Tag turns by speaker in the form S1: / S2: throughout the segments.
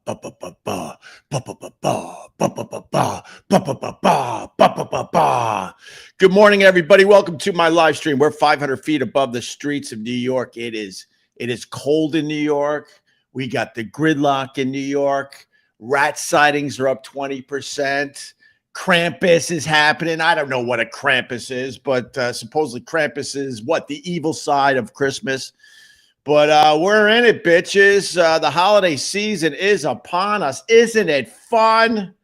S1: ba ba ba ba ba ba ba ba ba ba ba ba ba ba ba ba ba ba ba. Good morning, everybody. Welcome to my live stream. We're 500 feet above the streets of New York. It is cold in New York. We got the gridlock in New York. Rat sightings are up 20%. Krampus is happening. I don't know what a Krampus is, but supposedly Krampus is what? The evil side of Christmas. But we're in it, bitches. The holiday season is upon us. Isn't it fun?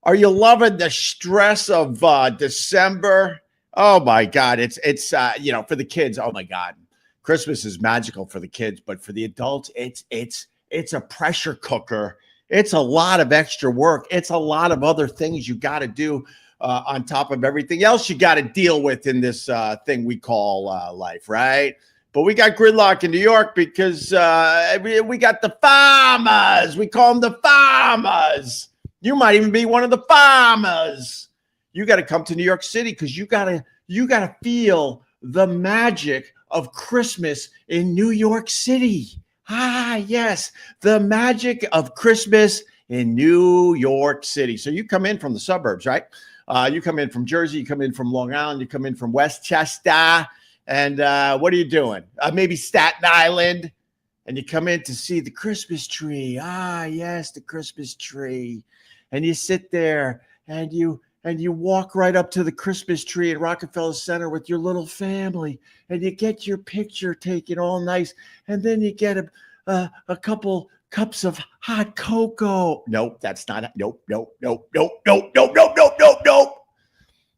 S1: Are you loving the stress of December? Oh my God. It's for the kids. Oh my God. Christmas is magical for the kids, but for the adults, it's a pressure cooker. It's a lot of extra work. It's a lot of other things you got to do on top of everything else you got to deal with in this thing we call life, right? But we got gridlock in New York because we got the farmers. We call them the farmers. You might even be one of the farmers. You got to come to New York City because you gotta feel the magic of Christmas in New York City. Ah, yes, the magic of Christmas in New York City. So you come in from the suburbs, right? You come in from Jersey, you come in from Long Island, you come in from Westchester, and what are you doing? Maybe Staten Island, and you come in to see the Christmas tree. Ah, yes, the Christmas tree. And you sit there and you walk right up to the Christmas tree at Rockefeller Center with your little family, and you get your picture taken all nice, and then you get a couple cups of hot cocoa. Nope, that's not. Nope.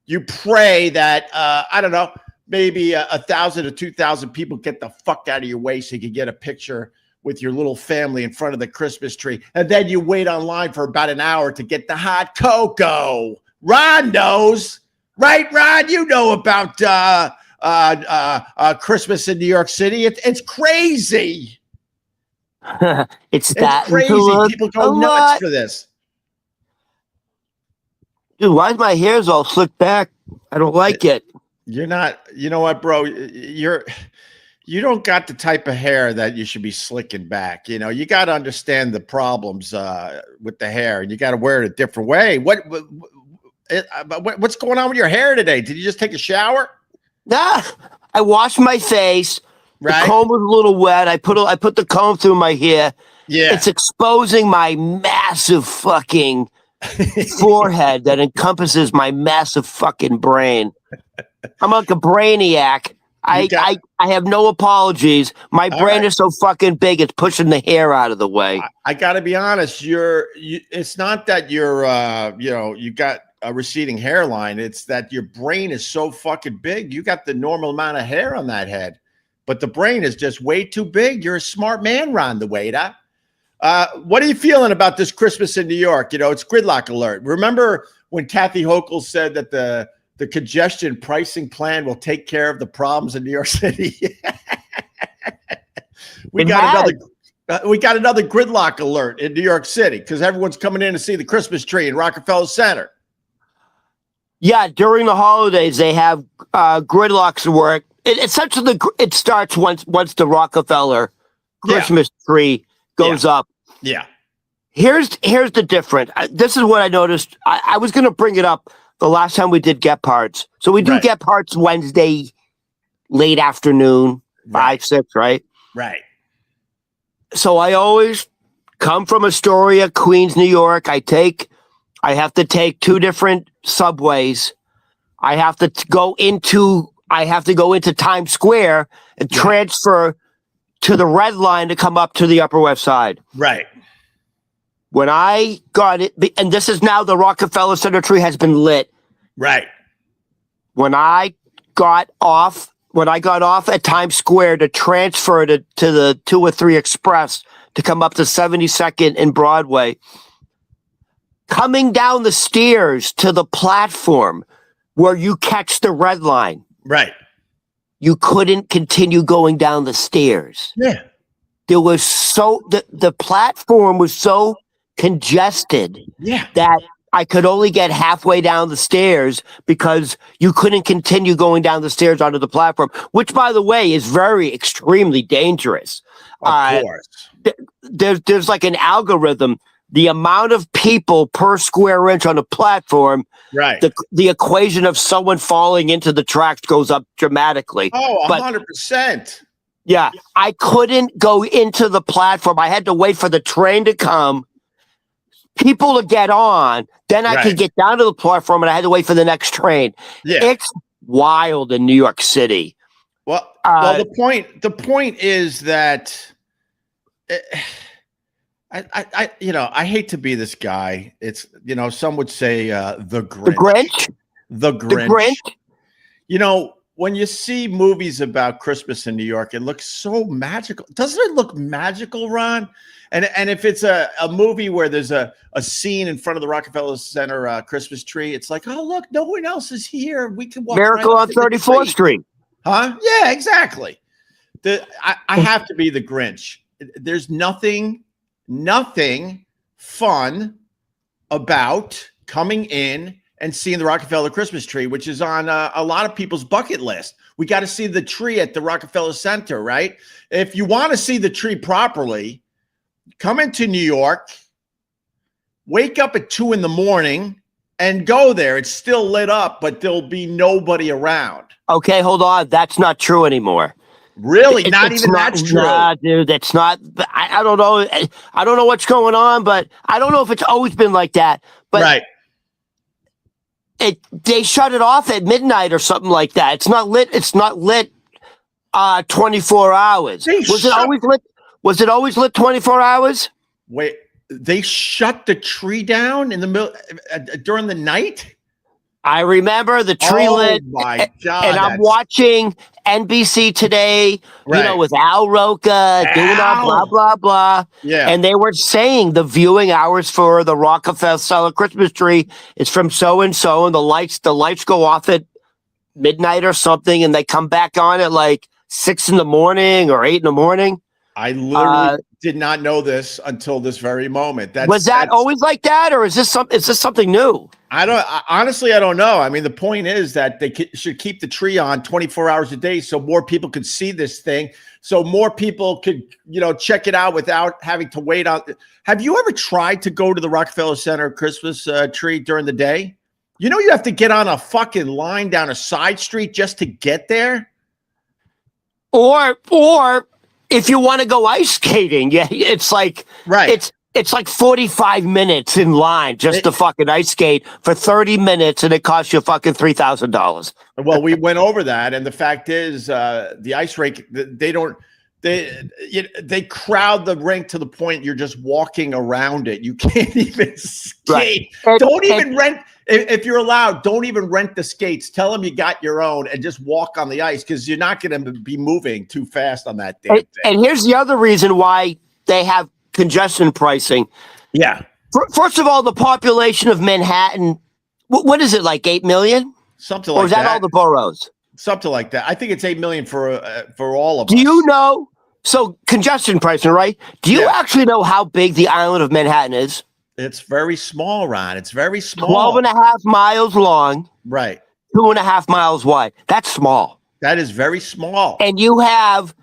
S1: You pray that I don't know, maybe 1,000 or 2,000 people get the fuck out of your way so you can get a picture with your little family in front of the Christmas tree, and then you wait online for about an hour to get the hot cocoa. Ron knows, right, Ron? You know about Christmas in New York City. It's crazy.
S2: It's
S1: crazy. People go nuts for this.
S2: Dude, why is my hair's all slicked back? I don't like it.
S1: You're not. You know what, bro? You don't got the type of hair that you should be slicking back. You know, you got to understand the problems with the hair, and you got to wear it a different way. What's going on with your hair today? Did you just take a shower?
S2: Nah, I washed my face.
S1: Right.
S2: The comb was a little wet. I put the comb through my hair.
S1: Yeah.
S2: It's exposing my massive fucking forehead that encompasses my massive fucking brain. I'm like a brainiac. I have no apologies. My brain is so fucking big, it's pushing the hair out of the way.
S1: I got to be honest. It's not that you're, you got a receding hairline. It's that your brain is so fucking big. You got the normal amount of hair on that head, but the brain is just way too big. You're a smart man, Ron the waiter. What are you feeling about this Christmas in New York? You know, it's gridlock alert. Remember when Kathy Hochul said that the congestion pricing plan will take care of the problems in New York City? We got another gridlock alert in New York City because everyone's coming in to see the Christmas tree in Rockefeller Center.
S2: Yeah, during the holidays they have gridlocks to work. It starts once the Rockefeller Christmas tree goes up.
S1: Yeah.
S2: Here's the difference. This is what I noticed. I was going to bring it up the last time we did Get Parts. So we do Get Parts Wednesday, late afternoon, 5, 6, right?
S1: Right.
S2: So I always come from Astoria, Queens, New York. I have to take 2 different subways. I have to go into Times Square and transfer to the Red Line to come up to the Upper West Side.
S1: Right.
S2: When I got it, and this is now the Rockefeller Center tree has been lit.
S1: Right.
S2: When I got off at Times Square to transfer to the 2 or 3 Express to come up to 72nd and Broadway, coming down the stairs to the platform where you catch the Red Line.
S1: Right.
S2: You couldn't continue going down the stairs.
S1: Yeah.
S2: There was the platform was so congested that I could only get halfway down the stairs because you couldn't continue going down the stairs onto the platform, which, by the way, is extremely dangerous.
S1: Of course.
S2: There's like an algorithm the amount of people per square inch on a platform,
S1: Right.
S2: the equation of someone falling into the tracks goes up dramatically.
S1: Oh,
S2: But
S1: 100%.
S2: yeah, I couldn't go into the platform. I had to wait for the train to come, people to get on. Then I could get down to the platform, and I had to wait for the next train.
S1: Yeah.
S2: It's wild in New York City.
S1: Well, the point is that I hate to be this guy. It's, some would say the Grinch. The Grinch. When you see movies about Christmas in New York, it looks so magical. Doesn't it look magical, Ron? And if it's a movie where there's a scene in front of the Rockefeller Center Christmas tree, it's like, oh, look, no one else is here. We can walk
S2: Miracle on 34th Street.
S1: Huh? Yeah, exactly. I have to be the Grinch. There's nothing fun about coming in and seeing the Rockefeller Christmas tree, which is on a lot of people's bucket list. We got to see the tree at the Rockefeller Center, right? If you want to see the tree properly, come into New York, wake up at 2 a.m. and go there. It's still lit up, but there'll be nobody around.
S2: Okay, hold on. That's not true anymore.
S1: Really? That's true.
S2: Nah, dude, that's not. I don't know. I don't know what's going on, but I don't know if it's always been like that. But they shut it off at midnight or something like that. It's not lit. It's not lit 24 hours. Was it always lit 24 hours?
S1: Wait, they shut the tree down in the middle during the night?
S2: I remember the tree lit.
S1: Oh my God.
S2: And I'm watching NBC Today, with Al Roca doing all blah, blah, blah.
S1: Yeah.
S2: And they were saying the viewing hours for the Rockefeller Christmas tree is from so-and-so, and the lights go off at midnight or something, and they come back on at like 6 a.m. or 8 a.m.
S1: I literally did not know this until this very moment.
S2: Was that always like that, or is this something new?
S1: Honestly, I don't know. I mean, the point is that they should keep the tree on 24 hours a day so more people could see this thing, so more people could, check it out without having to wait out. Have you ever tried to go to the Rockefeller Center Christmas tree during the day? You have to get on a fucking line down a side street just to get there.
S2: Or if you want to go ice skating, it's like it's like 45 minutes in line just to fucking ice skate for 30 minutes, and it costs you fucking $3,000.
S1: Well, we went over that, and the fact is, the ice rink, they crowd the rink to the point you're just walking around it. You can't even skate. Right. Don't even rent. If you're allowed, don't even rent the skates. Tell them you got your own and just walk on the ice, because you're not going to be moving too fast on that damn thing.
S2: And here's the other reason why they have congestion pricing.
S1: Yeah.
S2: First of all, the population of Manhattan, what is it, like 8 million?
S1: Something like that.
S2: Or is that all the boroughs?
S1: Something like that. I think it's 8 million for all of us.
S2: Do you know? So congestion pricing, right? Do you actually know how big the island of Manhattan is?
S1: It's very small, Ron. It's very small.
S2: 12 and a half miles long.
S1: Right.
S2: 2.5 miles wide. That's small.
S1: That is very small.
S2: And you have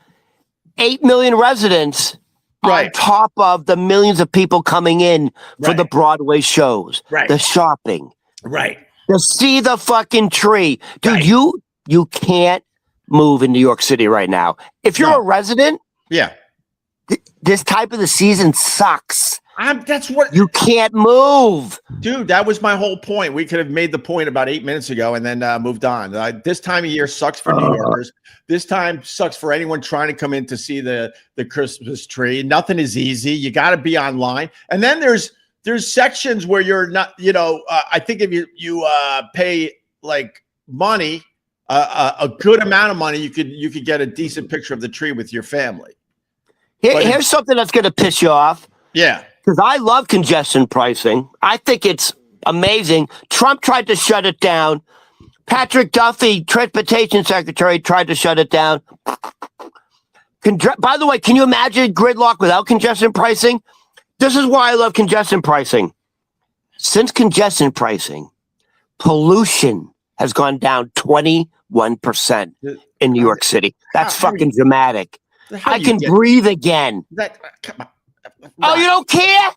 S2: 8 million residents on top of the millions of people coming in for the Broadway shows, the shopping, to see the fucking tree. Dude, you can't move in New York City right now. If you're a resident, this type of the season sucks.
S1: That's what
S2: you can't move,
S1: dude. That was my whole point. We could have made the point about 8 minutes ago and then moved on. This time of year sucks for New Yorkers. This time sucks for anyone trying to come in to see the Christmas tree. Nothing is easy. You got to be online. And then there's sections where you're not. I think if you pay like money, a good amount of money, you could get a decent picture of the tree with your family.
S2: Here's something that's going to piss you off.
S1: Yeah.
S2: Because I love congestion pricing. I think it's amazing. Trump tried to shut it down. Patrick Duffy, Transportation Secretary, tried to shut it down. By the way, can you imagine gridlock without congestion pricing? This is why I love congestion pricing. Since congestion pricing, pollution has gone down 21% in New York City. That's fucking dramatic. I can breathe again.
S1: Come on.
S2: Oh, you don't care?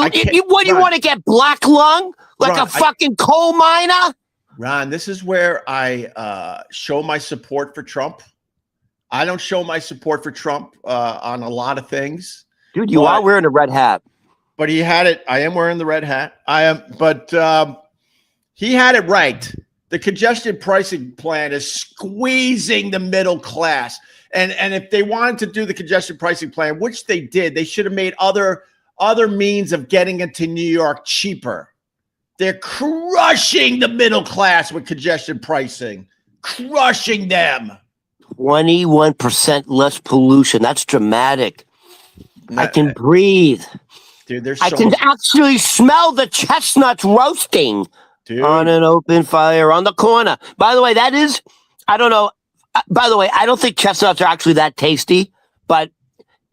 S2: What do you want to get black lung like
S1: Ron,
S2: a fucking coal miner?
S1: Ron, this is where I show my support for Trump. I don't show my support for Trump on a lot of things.
S2: Dude, you are wearing a red hat.
S1: But he had it. I am wearing the red hat. I am, but he had it right. The congestion pricing plan is squeezing the middle class. And if they wanted to do the congestion pricing plan, which they did, they should have made other means of getting into New York cheaper. They're crushing the middle class with congestion pricing, crushing them.
S2: 21% less pollution. That's dramatic. I can breathe.
S1: Dude,
S2: I can actually smell the chestnuts roasting on an open fire on the corner. By the way, I don't know. By the way, I don't think chestnuts are actually that tasty, but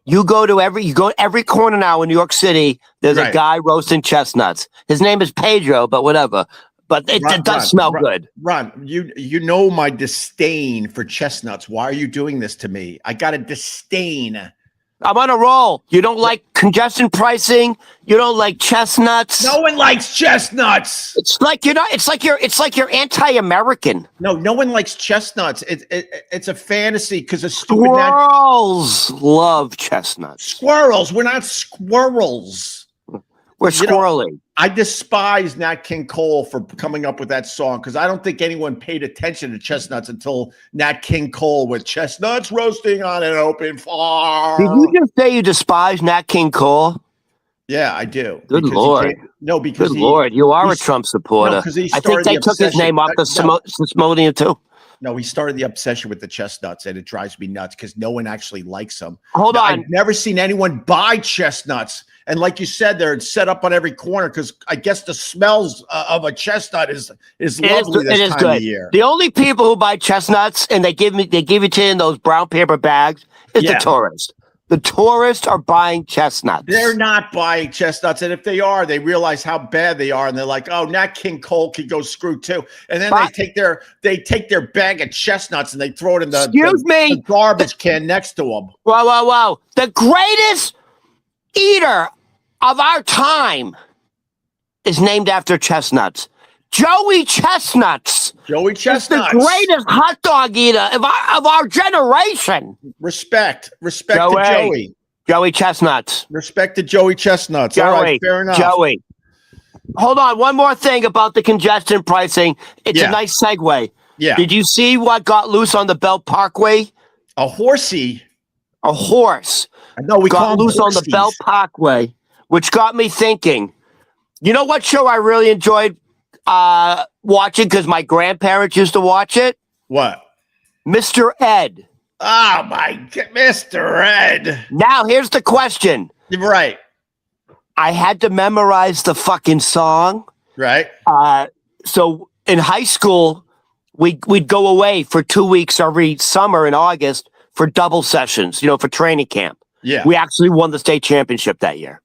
S2: you go to every corner now in New York City, there's a guy roasting chestnuts. His name is Pedro, but whatever. But it does smell good.
S1: Ron, you know my disdain for chestnuts. Why are you doing this to me? I got a disdain.
S2: I'm on a roll. You don't like congestion pricing. You don't like chestnuts.
S1: No one likes chestnuts.
S2: It's like you're anti-American.
S1: No one likes chestnuts. It's a fantasy because of stupid.
S2: Squirrels love chestnuts.
S1: Squirrels. We're not squirrels.
S2: We're squirrely.
S1: I despise Nat King Cole for coming up with that song because I don't think anyone paid attention to chestnuts until Nat King Cole with chestnuts roasting on an open fire.
S2: Did you just say you despise Nat King Cole?
S1: Yeah, I do.
S2: Good Lord.
S1: Because
S2: Lord, you are a Trump supporter. I think they took his name off the Smithsonian too.
S1: No, he started the obsession with the chestnuts, and it drives me nuts because no one actually likes them.
S2: Hold on.
S1: I've never seen anyone buy chestnuts. And like you said, they're set up on every corner because I guess the smells of a chestnut is lovely this time of year.
S2: The only people who buy chestnuts and they give it to you in those brown paper bags is the tourists. The tourists are buying chestnuts.
S1: They're not buying chestnuts. And if they are, they realize how bad they are. And they're like, oh, Nat King Cole could go screw too. And then they take their bag of chestnuts and they throw it in the garbage can next to them.
S2: Wow. The greatest eater of our time is named after chestnuts. Joey Chestnuts.
S1: Joey Chestnuts.
S2: The greatest hot dog eater of our generation.
S1: Respect to Joey.
S2: Joey Chestnuts.
S1: Respect to Joey Chestnuts.
S2: Joey,
S1: all right, fair enough.
S2: Joey. Hold on. One more thing about the congestion pricing. It's a nice segue.
S1: Yeah.
S2: Did you see what got loose on the Belt Parkway?
S1: A horsey.
S2: A horse.
S1: No, we
S2: got loose on the Belt Parkway, which got me thinking. You know what show I really enjoyed watching because my grandparents used to watch it?
S1: What?
S2: Mr. Ed.
S1: Oh my God, Mr. Ed.
S2: Now here's the question.
S1: You're right.
S2: I had to memorize the fucking song.
S1: Right.
S2: So in high school, we'd go away for 2 weeks every summer in August for double sessions, for training camp.
S1: Yeah.
S2: We actually won the state championship that year.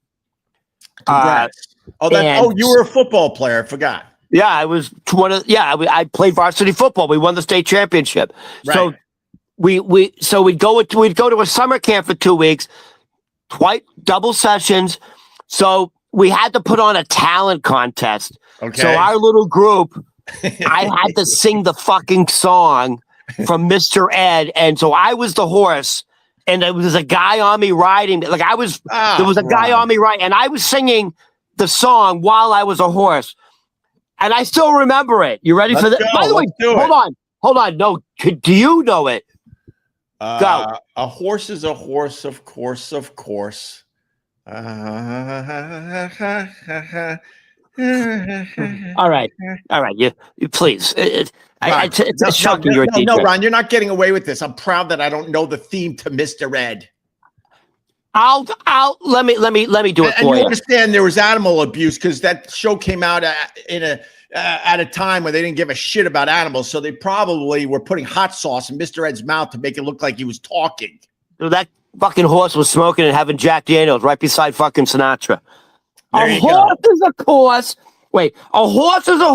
S1: Congrats. You were a football player. I forgot.
S2: Yeah, I was I played varsity football. We won the state championship.
S1: Right.
S2: So we'd go to a summer camp for 2 weeks, double sessions. So we had to put on a talent contest.
S1: Okay.
S2: So our little group, I had to sing the fucking song from Mr. Ed, and so I was the horse, and there was a guy on me riding. There was a guy on me riding, and I was singing the song while I was a horse. And I still remember it. You ready for that? By the way, hold on. No, do you know it? Go.
S1: A horse is a horse, of course.
S2: All right. You please. It's shocking you're a DJ.
S1: No, Ron, you're not getting away with this. I'm proud that I don't know the theme to Mr. Ed.
S2: Let me do it for you.
S1: And you understand there was animal abuse because that show came out at a time where they didn't give a shit about animals, so they probably were putting hot sauce in Mr. Ed's mouth to make it look like he was talking.
S2: So that fucking horse was smoking and having Jack Daniels right beside fucking Sinatra. A horse is a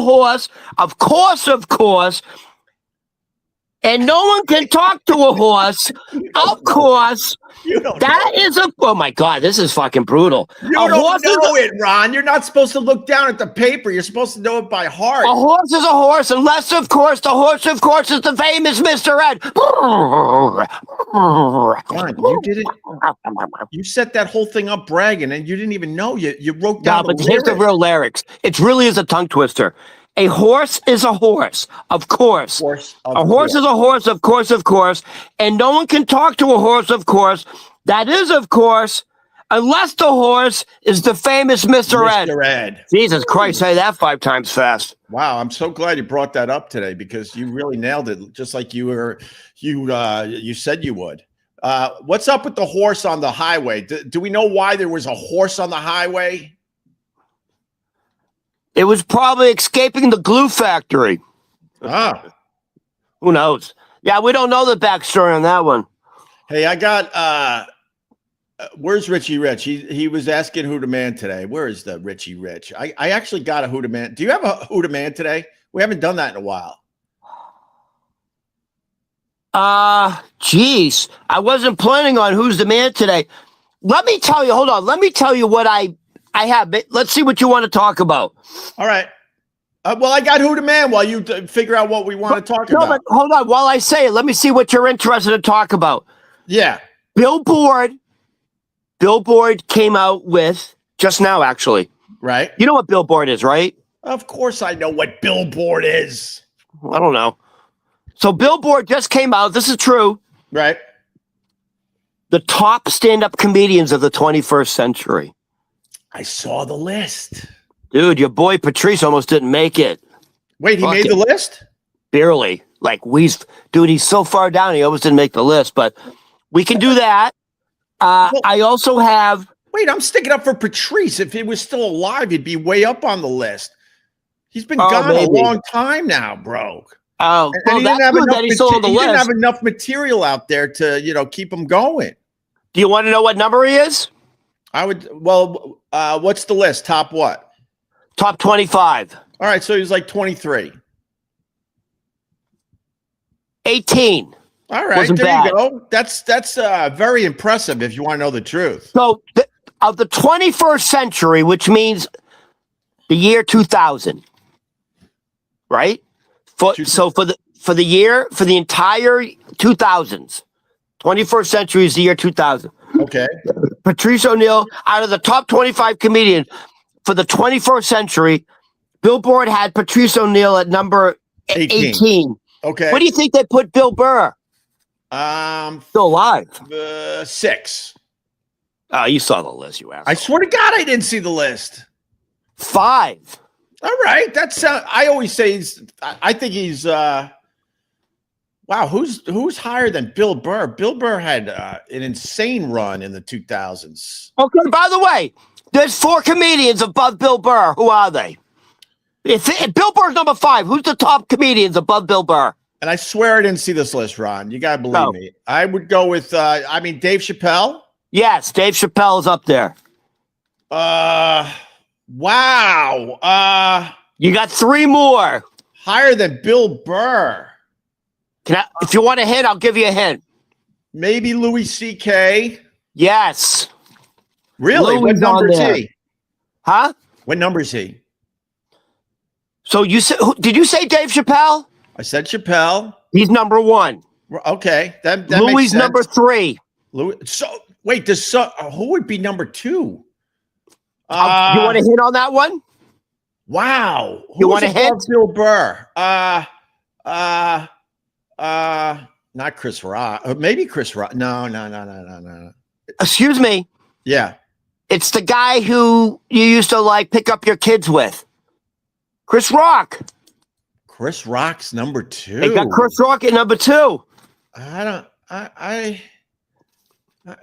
S2: horse. Of course. and no one can talk to a horse, of course, that is a. Oh my God, this is fucking brutal.
S1: You don't know it, Ron. You're not supposed to look down at the paper. You're supposed to know it by heart.
S2: A horse is a horse, unless, of course, the horse, of course, is the famous Mr. Ed.
S1: Ron, you didn't. You set that whole thing up bragging, and you didn't even know. You wrote down.
S2: No, but here's the real lyrics. It really is a tongue twister. A horse is a horse, of course. A horse is a horse, of course, and no one can talk to a horse, of course. That is, of course, unless the horse is the famous Mr. Ed. Jesus Christ, say that 5 times fast.
S1: Wow, I'm so glad you brought that up today because you really nailed it, just like you said you would. What's up with the horse on the highway? Do we know why there was a horse on the highway?
S2: It was probably escaping the glue factory.
S1: Ah.
S2: Who knows? Yeah, we don't know the backstory on that one.
S1: Hey, I got where's Richie Rich? He was asking Who the Man today. Where is the Richie Rich? I actually got a Who the Man. Do you have a Who the Man today? We haven't done that in a while.
S2: Geez. I wasn't planning on Who's the Man today. Let me tell you, hold on. Let me tell you what I have. Let's see what you want to talk about.
S1: All right. Well, I got Who the Man while you figure out what we want to talk about.
S2: But hold on. While I say it, let me see what you're interested to talk about.
S1: Yeah.
S2: Billboard came out with, just now, actually.
S1: Right.
S2: You know what Billboard is, right?
S1: Of course I know what Billboard is.
S2: I don't know. So Billboard just came out. This is true.
S1: Right.
S2: The top stand-up comedians of the 21st century.
S1: I saw the list.
S2: Dude, your boy Patrice almost didn't make it.
S1: Wait, he made the list?
S2: Barely. Like, he's so far down, he almost didn't make the list, but we can do that. I also have...
S1: Wait, I'm sticking up for Patrice. If he was still alive, he'd be way up on the list. He's been gone a long time now, bro.
S2: Oh, well,
S1: he
S2: that's good that he's still on the list.
S1: He didn't have enough material out there to, keep him going.
S2: Do you want to know what number he is?
S1: I would. Well, what's the list? Top what?
S2: Top 25.
S1: All right, so he's like 23.
S2: 18.
S1: All right, there you go. That's very impressive if you want to know the truth.
S2: So, of the 21st century, which means the year 2000, right? So for the entire 2000s, 21st century is the year 2000.
S1: Okay.
S2: Patrice O'Neal, out of the top 25 comedians for the 21st century, Billboard had Patrice O'Neal at number 18.
S1: Okay.
S2: What do you think they put Bill Burr? Still alive.
S1: 6.
S2: Oh, you saw the list, you asshole.
S1: I swear to God, I didn't see the list.
S2: 5.
S1: All right, that's. I always say I think he's. Wow, who's higher than Bill Burr? Bill Burr had an insane run in the 2000s.
S2: Okay, by the way, there's 4 comedians above Bill Burr. Who are they? If Bill Burr's number 5, who's the top comedians above Bill Burr?
S1: And I swear I didn't see this list, Ron. You gotta believe me. I would go with. Dave Chappelle.
S2: Yes, Dave Chappelle is up there.
S1: Wow.
S2: You got 3 more.
S1: Higher than Bill Burr.
S2: If you want a hint, I'll give you a hint.
S1: Maybe Louis C.K.
S2: Yes.
S1: Really? What number is he?
S2: Huh?
S1: What number is he?
S2: So did you say Dave Chappelle?
S1: I said Chappelle.
S2: He's number 1.
S1: Okay. That
S2: Louis
S1: makes sense.
S2: number 3.
S1: Louis. So wait, who would be number 2? You
S2: want a hint on that one?
S1: Wow.
S2: You want a hint?
S1: Bill Burr. Not Chris Rock. Maybe Chris Rock. No.
S2: Excuse me.
S1: Yeah.
S2: It's the guy who you used to pick up your kids with. Chris Rock.
S1: Chris Rock's number 2.
S2: They got Chris Rock at number 2.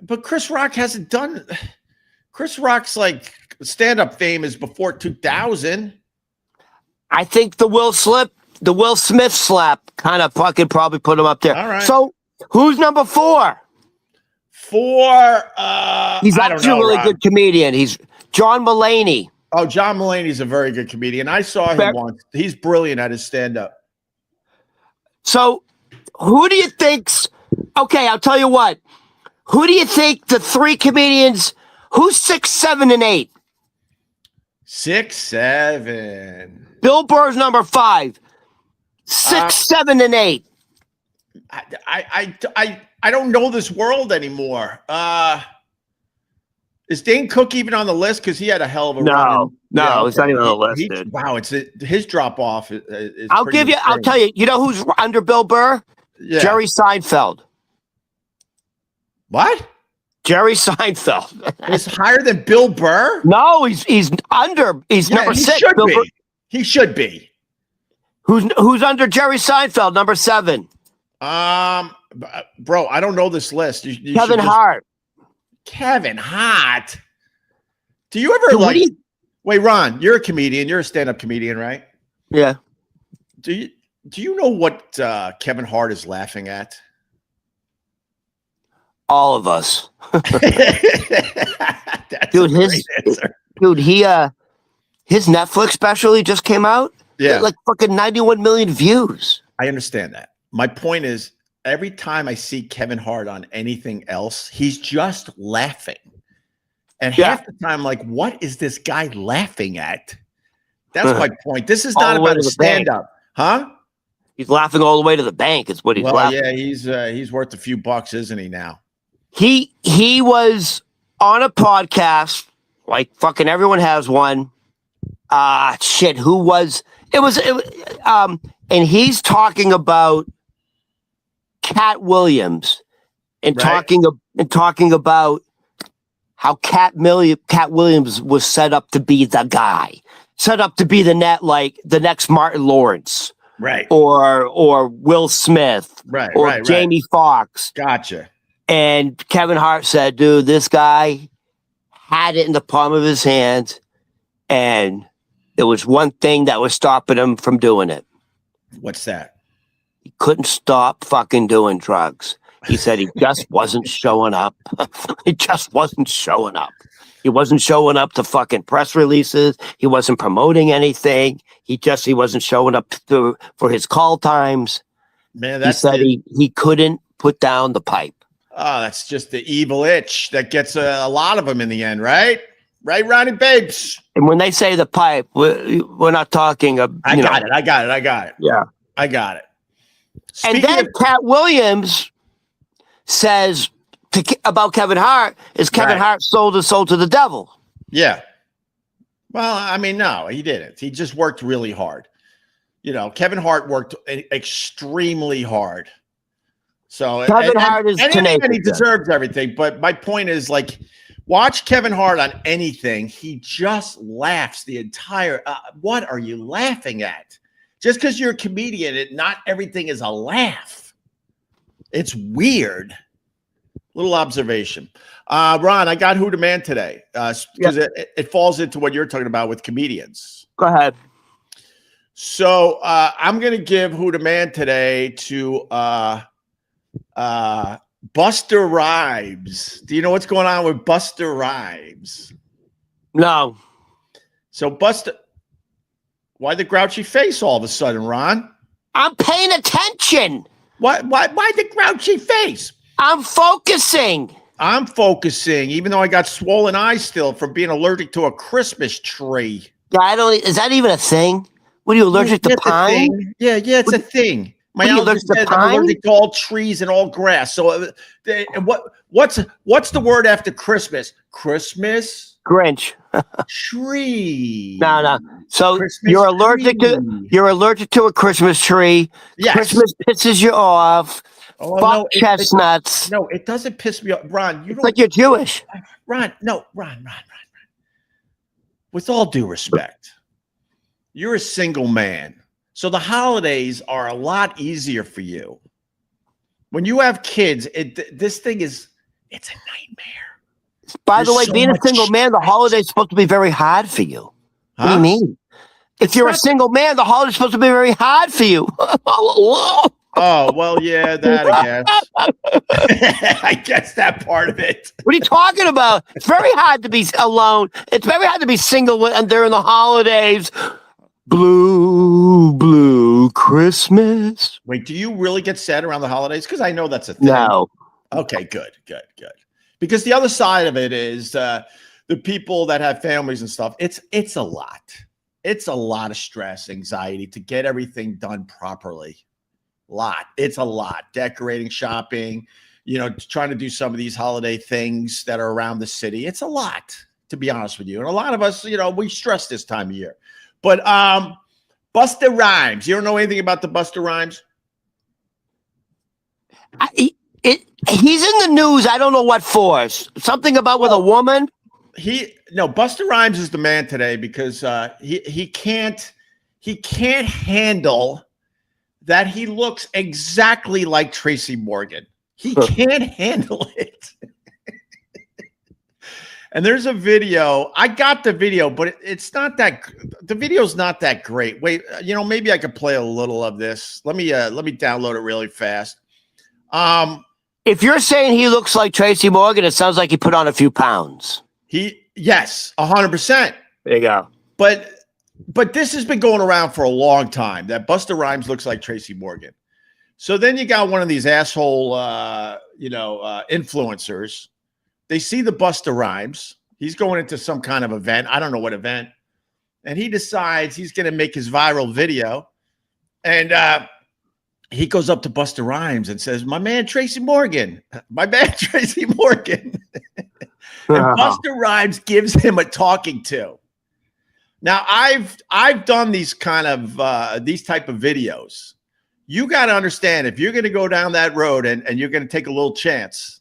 S1: But Chris Rock hasn't done. Chris Rock's stand-up fame is before 2000.
S2: I think the Will Smith slap kind of fucking probably put him up there.
S1: All right.
S2: So who's number 4?
S1: 4.
S2: He's actually a really good comedian. He's John Mulaney.
S1: Oh, John Mulaney's a very good comedian. I saw him once. He's brilliant at his stand-up.
S2: So Who do you think's... Okay, I'll tell you what. Who do you think the three comedians... Who's 6, 7, and 8?
S1: 6, 7.
S2: Bill Burr's number 5. 6, 7, and 8.
S1: I don't know this world anymore. Is Dane Cook even on the list? Because he had a hell of a run.
S2: No, it's not even on the list. Dude.
S1: Wow, his drop off is
S2: I'll tell you. You know who's under Bill Burr?
S1: Yeah.
S2: Jerry Seinfeld.
S1: What?
S2: Jerry Seinfeld.
S1: Is higher than Bill Burr?
S2: No, he's under. He's number 6.
S1: Should be. He should be.
S2: Who's under Jerry Seinfeld? Number 7.
S1: Bro, I don't know this list. You
S2: Kevin Hart.
S1: Kevin Hart. Do you ever wait, Ron, you're a comedian. You're a stand-up comedian, right?
S2: Yeah.
S1: Do you know what Kevin Hart is laughing at?
S2: All of us.
S1: Dude, his
S2: Netflix special he just came out.
S1: Yeah.
S2: Like fucking 91 million views.
S1: I understand that. My point is, every time I see Kevin Hart on anything else, he's just laughing. And half the time, like, what is this guy laughing at? That's my point. This is not about a stand-up. Huh?
S2: He's laughing all the way to the bank is what he's laughing.
S1: Yeah, he's worth a few bucks, isn't he now?
S2: He was on a podcast, like fucking everyone has one. Who was it? And he's talking about Cat Williams and talking about how Cat Williams was set up to be the guy, set up to be the next Martin Lawrence,
S1: right?
S2: Or Will Smith,
S1: right?
S2: Or Jamie Foxx.
S1: Gotcha.
S2: And Kevin Hart said, dude, this guy had it in the palm of his hands, and there was one thing that was stopping him from doing it.
S1: What's that?
S2: He couldn't stop fucking doing drugs. He said he just wasn't showing up. He just wasn't showing up. He wasn't showing up to fucking press releases. He wasn't promoting anything. He wasn't showing up for his call times.
S1: Man,
S2: he said he couldn't put down the pipe.
S1: Oh, that's just the evil itch that gets a lot of them in the end, right? Right, Ronnie Babes?
S2: And when they say the pipe, we're not talking about...
S1: I got it.
S2: Yeah.
S1: I got it.
S2: And then Cat Williams says about Kevin Hart, Kevin Hart sold his soul to the devil?
S1: Yeah. Well, I mean, no, he didn't. He just worked really hard. You know, Kevin Hart worked extremely hard. So
S2: Kevin Hart is tenacious.
S1: And he deserves everything. But my point is, like, watch Kevin Hart on anything. He just laughs the entire. What are you laughing at? Just because you're a comedian, not everything is a laugh. It's weird. Little observation. Ron, I got Who the Man today because it falls into what you're talking about with comedians.
S2: Go ahead.
S1: So I'm going to give Who the Man today to Buster Rhymes. Do you know what's going on with Buster Rhymes?
S2: No.
S1: So Buster, why the grouchy face all of a sudden, Ron?
S2: I'm paying attention.
S1: Why the grouchy face?
S2: I'm focusing.
S1: I'm focusing, even though I got swollen eyes still from being allergic to a Christmas tree.
S2: Yeah, is that even a thing? What are you allergic to pine?
S1: Yeah, it's a thing. My allergic says I'm allergic to all trees and all grass. So what's the word after Christmas? Christmas?
S2: Grinch.
S1: Tree.
S2: No. So
S1: Christmas
S2: you're allergic to a Christmas tree. Yes. Christmas pisses you off.
S1: Oh,
S2: fuck chestnuts.
S1: No, it doesn't piss me off. Ron,
S2: it's like you're Jewish.
S1: Ron. With all due respect, you're a single man. So the holidays are a lot easier for you. When you have kids, this thing it's a nightmare.
S2: By the way, being a single man, the holiday's supposed to be very hard for you. Huh? What do you mean? If you're a single man, the holiday's supposed to be very hard for you.
S1: Oh, well, yeah, that I guess. I guess that part of it.
S2: What are you talking about? It's very hard to be alone. It's very hard to be single and during the holidays. Blue to Christmas.
S1: Wait, do you really get sad around the holidays? Because I know that's a thing.
S2: No.
S1: Okay, good. Because the other side of it is the people that have families and stuff. It's a lot. It's a lot of stress, anxiety to get everything done properly. It's a lot. Decorating, shopping, trying to do some of these holiday things that are around the city. It's a lot, to be honest with you. And a lot of us, we stress this time of year. But Busta Rhymes, you don't know anything about the Busta Rhymes?
S2: He's in the news. I don't know what for. Something about with a woman.
S1: Busta Rhymes is the man today because he can't handle that he looks exactly like Tracy Morgan. He can't handle it. And there's a video. I got the video, but it's not that. The video's not that great. Wait, maybe I could play a little of this. Let me download it really fast.
S2: If you're saying he looks like Tracy Morgan, it sounds like he put on a few pounds.
S1: Yes, 100%.
S2: There you go.
S1: But this has been going around for a long time that Busta Rhymes looks like Tracy Morgan. So then you got one of these asshole, influencers. They see the Busta Rhymes. He's going into some kind of event. I don't know what event. And he decides he's going to make his viral video. And he goes up to Busta Rhymes and says, my man, Tracy Morgan. My man, Tracy Morgan. And Busta Rhymes gives him a talking to. Now, I've done these kind of these type of videos. You got to understand, if you're going to go down that road and you're going to take a little chance,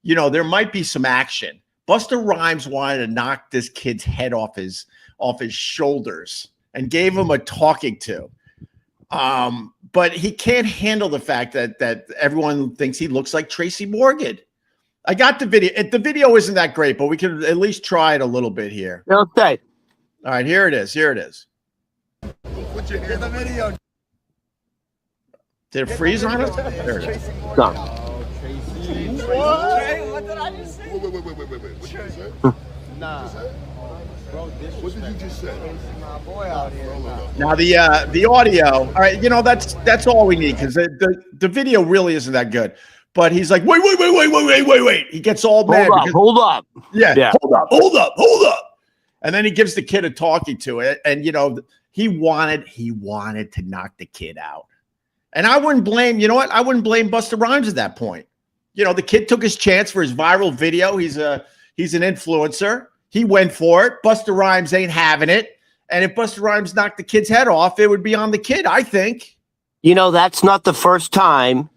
S1: there might be some action. Busta Rhymes wanted to knock this kid's head off his shoulders and gave him a talking to. But he can't handle the fact that everyone thinks he looks like Tracy Morgan. I got the video. The video isn't that great, but we can at least try it a little bit here.
S2: Okay.
S1: All right, here it is.
S3: Put your hand in the video.
S1: Did it freeze on us? There it is.
S2: Done.
S3: What did I just say? Wait. What did you say?
S4: Nah. Bro,
S3: what did you just say?
S4: My boy out here.
S1: Now the audio. All right, that's all we need because the video really isn't that good. But he's like, wait. He gets all mad.
S2: Hold up.
S1: Yeah. Hold up. And then he gives the kid a talking to it. And, he wanted to knock the kid out. And I wouldn't blame, I wouldn't blame Busta Rhymes at that point. The kid took his chance for his viral video. He's an influencer. He went for it. Busta Rhymes ain't having it. And if Busta Rhymes knocked the kid's head off, it would be on the kid, I think.
S2: That's not the first time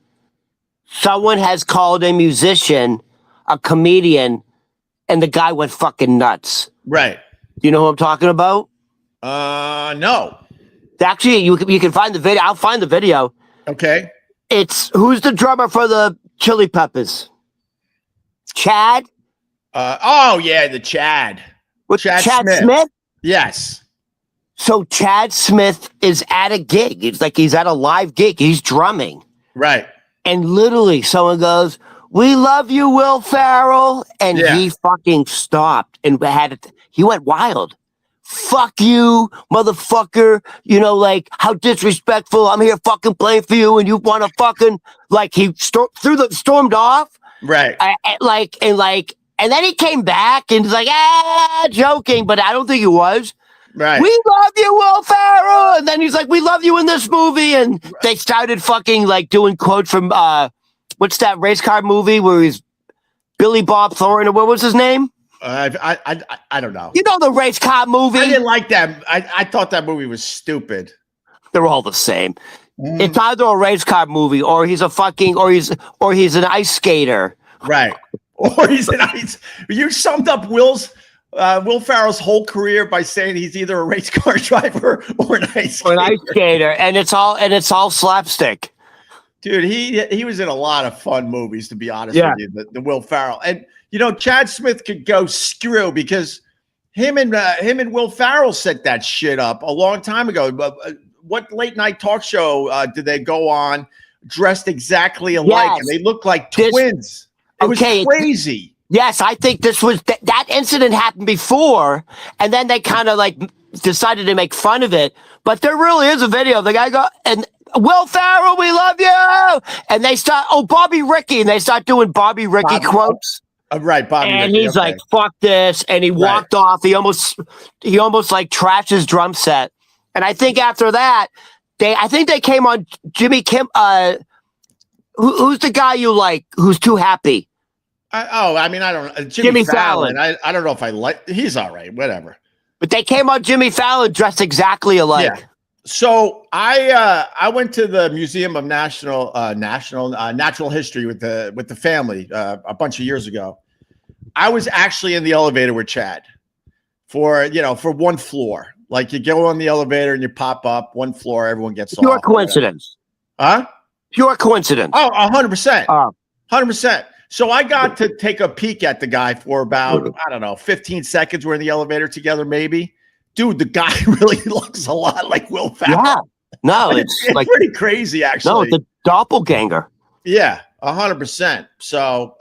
S2: someone has called a musician a comedian and the guy went fucking nuts.
S1: Right.
S2: You know who I'm talking about?
S1: No.
S2: Actually, you can find the video. I'll find the video.
S1: Okay.
S2: It's who's the drummer for the Chili Peppers? Chad?
S1: The Chad. Chad
S2: Smith?
S1: Yes.
S2: So Chad Smith is at a gig. It's like he's at a live gig. He's drumming.
S1: Right.
S2: And literally someone goes, "We love you, Will Ferrell." And he fucking stopped and he went wild. Fuck you, motherfucker. How disrespectful. I'm here fucking playing for you and you want to fucking, he stormed off.
S1: Right.
S2: And then he came back and was like, joking, but I don't think he was.
S1: Right.
S2: We love you, Will Ferrell. And then he's like, we love you in this movie. And they started fucking doing quotes from, what's that race car movie where he's Billy Bob Thornton, or what was his name?
S1: I don't know.
S2: The race car movie?
S1: I didn't like that. I thought that movie was stupid.
S2: They're all the same. It's either a race car movie or he's an ice skater.
S1: Right. Or he's an ice. You summed up Will Ferrell's whole career by saying he's either a race car driver or an ice skater.
S2: Or an ice skater, and it's all slapstick.
S1: Dude, he was in a lot of fun movies, to be honest with you, the Will Ferrell. And Chad Smith could go screw because him and Will Ferrell set that shit up a long time ago. What late night talk show did they go on dressed exactly alike?
S2: Yes.
S1: And they looked like twins. It was crazy.
S2: Yes, I think this was that incident happened before, and then they kind of decided to make fun of it. But there really is a video. The guy Will Ferrell, we love you. And they start, Bobby Ricky. And they start doing Bobby Ricky quotes.
S1: Right, Bobby
S2: And
S1: Ricky,
S2: he's like, fuck this. And he walked off. He almost like trashed his drum set. And I think after that, I think they came on Jimmy Kim. Who's the guy you like? Who's too happy?
S1: I don't know. Jimmy Fallon. I don't know if I like. He's all right. Whatever.
S2: But they came on Jimmy Fallon dressed exactly alike.
S1: Yeah. So I went to the Museum of Natural History with the family a bunch of years ago. I was actually in the elevator with Chad for one floor. Like you go on the elevator and you pop up one floor, everyone gets off.
S2: Pure coincidence.
S1: Huh?
S2: Pure coincidence.
S1: Oh, 100%. 100%. So I got to take a peek at the guy for about, 15 seconds. We're in the elevator together, maybe. Dude, the guy really looks a lot like Will Ferrell.
S2: Yeah. No, it's like
S1: pretty crazy, actually.
S2: No, it's a doppelganger.
S1: Yeah, 100%. So,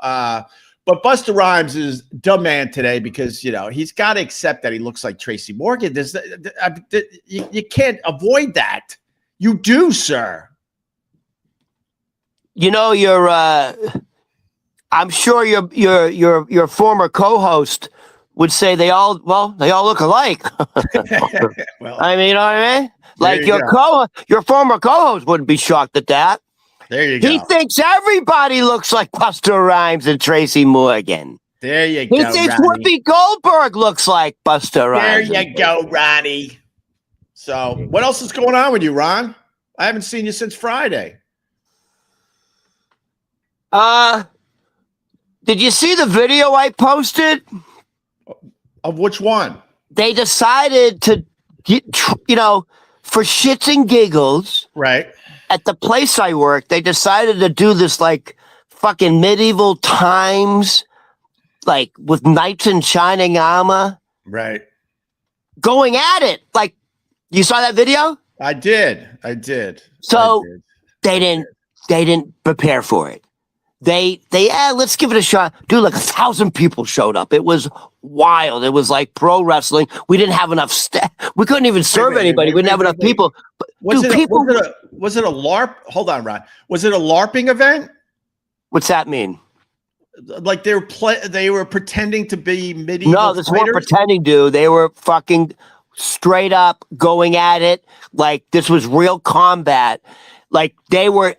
S1: but Busta Rhymes is dumb man today because, he's got to accept that he looks like Tracy Morgan. You can't avoid that. You do, sir.
S2: I'm sure your former co-host would say they all look alike.
S1: Well,
S2: I mean, you know what I mean? Like your former co-host wouldn't be shocked at that.
S1: There you go.
S2: He thinks everybody looks like Busta Rhymes and Tracy Morgan.
S1: There you go.
S2: He thinks Whoopi Goldberg looks like Busta Rhymes.
S1: There you go, Ronnie. So, what else is going on with you, Ron? I haven't seen you since Friday.
S2: Did you see the video I posted?
S1: Of which one?
S2: They decided to for shits and giggles.
S1: Right.
S2: At the place I work, they decided to do this like fucking medieval times, like with knights in shining armor.
S1: Right.
S2: Going at it. Like, you saw that video?
S1: I did.
S2: So they didn't prepare for it. Let's give it a shot. Dude, like 1,000 people showed up. It was wild. It was like pro wrestling. We didn't have enough staff. We couldn't even serve anybody. We didn't have enough people. But,
S1: was it a LARP? Hold on, Ron. Was it a LARPing event?
S2: What's that mean?
S1: Like they were pretending to be medieval.
S2: No, this weren't pretending, dude. They were fucking straight up going at it. Like this was real combat. Like they were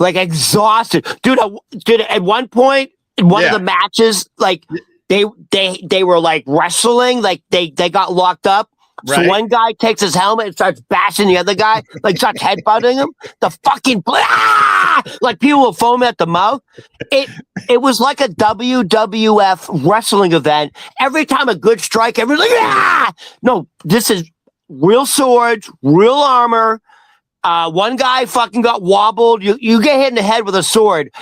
S2: like exhausted, dude. At one point in one of the matches, like they were like wrestling, like they got locked up. Right. So one guy takes his helmet and starts bashing the other guy, like starts headbutting him. The fucking like people will foam at the mouth. It was like a WWF wrestling event. Every time a good strike, everyone's like, no, this is real swords, real armor. One guy fucking got wobbled. You get hit in the head with a sword.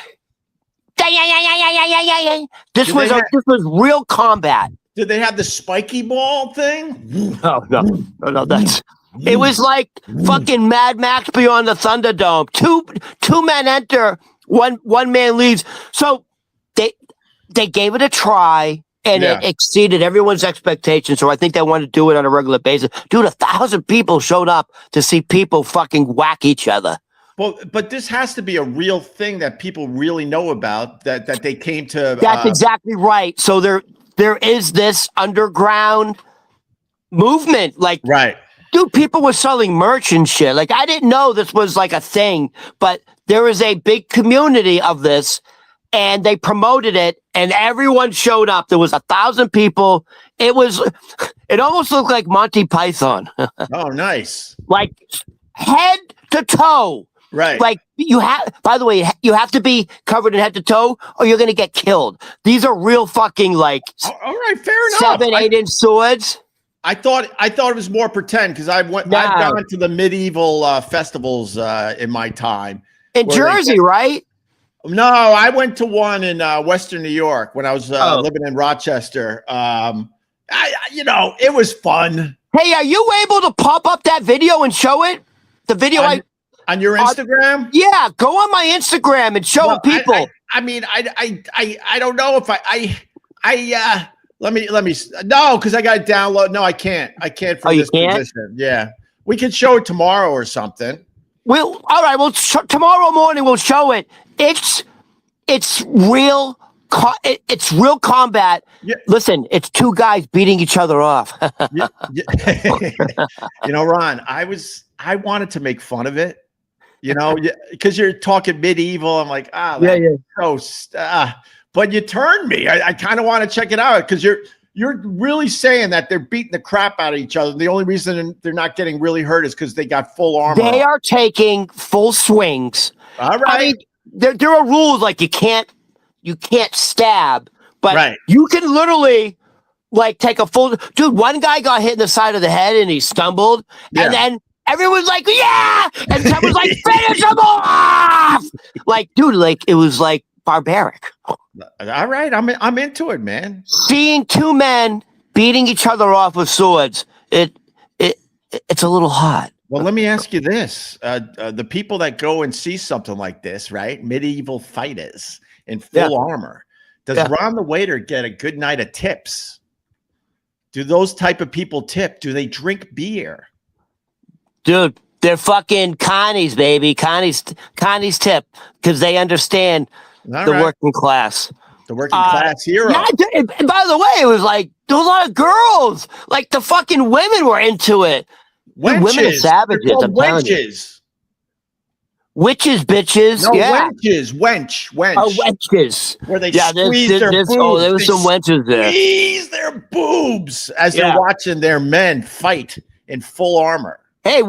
S2: This was real combat.
S1: Did they have the spiky ball thing?
S2: No. It was like fucking Mad Max Beyond the Thunderdome. Two men enter, one man leaves. So they gave it a try. And it exceeded everyone's expectations. So I think they wanted to do it on a regular basis. Dude, 1,000 people showed up to see people fucking whack each other.
S1: Well, but this has to be a real thing that people really know about, that they came to.
S2: That's exactly right. So there is this underground movement. Like,
S1: right.
S2: Dude, people were selling merch and shit. Like, I didn't know this was like a thing, but there is a big community of this. And they promoted it, and everyone showed up. There was 1,000 people. It almost looked like Monty Python.
S1: Oh, nice!
S2: Like head to toe.
S1: Right.
S2: Like by the way, you have to be covered in head to toe, or you're gonna get killed. These are real fucking like.
S1: All right, fair enough.
S2: 7-8-inch swords.
S1: I thought it was more pretend because I've gone to the medieval festivals in my time
S2: in Jersey, right?
S1: No, I went to one in Western New York when I was living in Rochester. It was fun.
S2: Hey, are you able to pop up that video and show it? The video
S1: on your Instagram?
S2: Yeah, go on my Instagram and show people.
S1: I don't know if let me no, because I got to download. No, I can't. I can't from this position. Yeah, we could show it tomorrow or something.
S2: All right. Well, tomorrow morning we'll show it. It's real. It's real combat.
S1: Yeah.
S2: Listen, it's two guys beating each other off.
S1: Yeah. Ron, I wanted to make fun of it, because you're talking medieval. I'm like, gross. But you turned me. I kind of want to check it out because you're really saying that they're beating the crap out of each other. The only reason they're not getting really hurt is because they got full armor.
S2: They are taking full swings.
S1: All right.
S2: I mean, there are rules like you can't stab, but you can literally take a full. Dude, one guy got hit in the side of the head and he stumbled, and then everyone's like, "Yeah!" and someone's like, "Finish him off!" It was barbaric.
S1: All right, I'm into it, man.
S2: Seeing two men beating each other off with swords, it's a little hot.
S1: Well, let me ask you this: the people that go and see something like this, right? Medieval fighters in full armor. Does Ron the waiter get a good night of tips? Do those type of people tip? Do they drink beer?
S2: Dude, they're fucking Connie's, baby. Connie's tip because they understand the working class.
S1: The working class hero.
S2: Yeah, and by the way, it was there was a lot of girls. The fucking women were into it.
S1: Wenches.
S2: Women are savages. I'm
S1: wenches.
S2: Witches, bitches.
S1: No,
S2: yeah.
S1: Wench.
S2: Oh, wenches.
S1: Where they squeeze their boobs.
S2: Oh, there was some wenches there.
S1: Squeeze their boobs as they're watching their men fight in full armor.
S2: Hey,